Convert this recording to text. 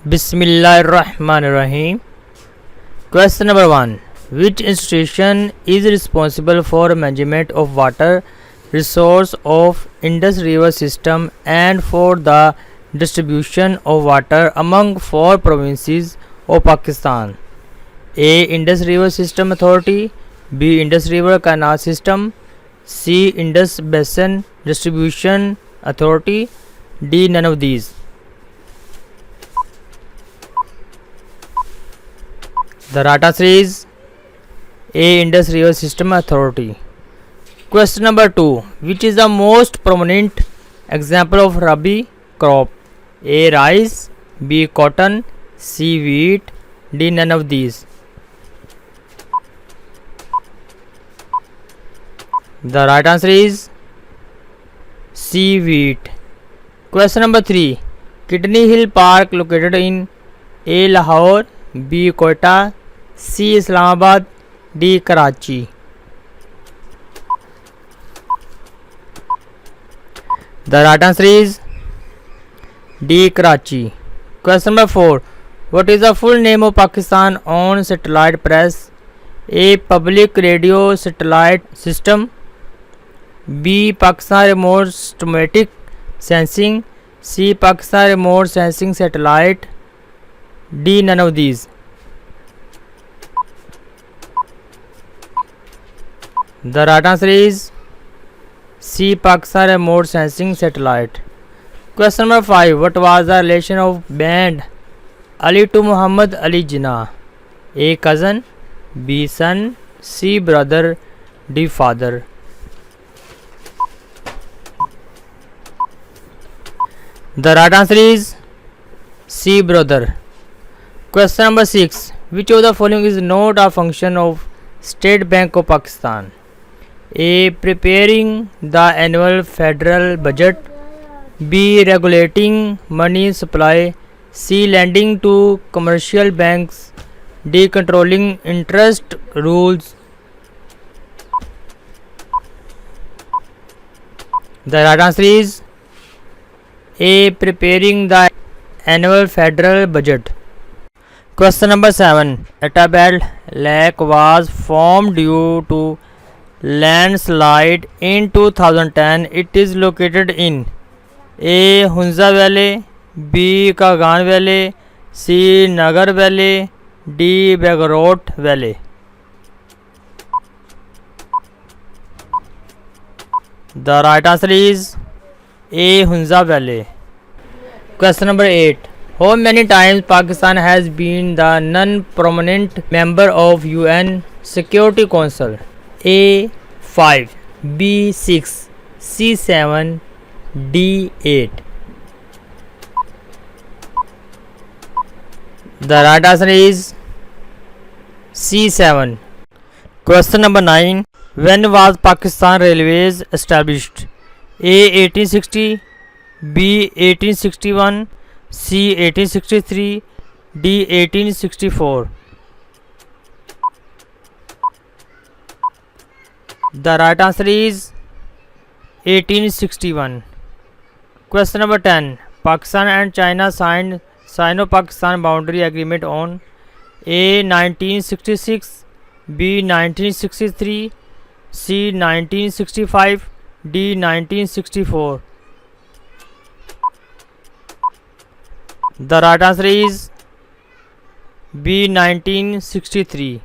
Bismillahirrahmanirrahim. Question number 1. Which institution is responsible for management of water resource of Indus River system and for the distribution of water among 4 provinces of Pakistan? A. Indus River System Authority, B. Indus River Canal System, C. Indus Basin Distribution Authority, D. None of these. The right answer is A. Indus River System Authority. Question number 2. Which is the most prominent example of Rabi crop? A. Rice, B. Cotton, C. Wheat, D. None of these. The right answer is C. Wheat. Question number 3. Kidney Hill Park located in A. Lahore, B. Quetta, C. Islamabad, D. Karachi. The right answer is D. Karachi. Question number 4. What is the full name of Pakistan owned satellite press? A. Public Radio Satellite System, B. Pakistan Remote Automatic Sensing, C. Pakistan Remote Sensing Satellite, D. None of these. The right answer is C. Pakistan Remote Sensing Satellite. Question number 5. What was the relation of band Ali to Muhammad Ali Jinnah? A. Cousin, B. Son, C. Brother, D. Father. The right answer is C. Brother. Question number 6. Which of the following is not a function of State Bank of Pakistan? A. Preparing the annual federal budget, B. Regulating money supply, C. Lending to commercial banks, D. Controlling interest rules. The right answer is A. Preparing the annual federal budget. Question number 7. Atabel Lake was formed due to landslide in 2010. It is located in A. Hunza Valley, B. Kagan Valley, C. Nagar Valley, D. Bagarot Valley. The right answer is A. Hunza Valley. Question number 8. How many times Pakistan has been the non-permanent member of UN Security Council? A. 5, B. 6, C. 7, D. 8. The right answer is C. 7. Question number 9. When was Pakistan Railways established? A. 1860, B. 1861, C. 1863, D. 1864. The right answer is 1861. Question number 10. Pakistan and China signed Sino-Pakistan Boundary Agreement on A. 1966, B. 1963, C. 1965, D. 1964. The right answer is B. 1963.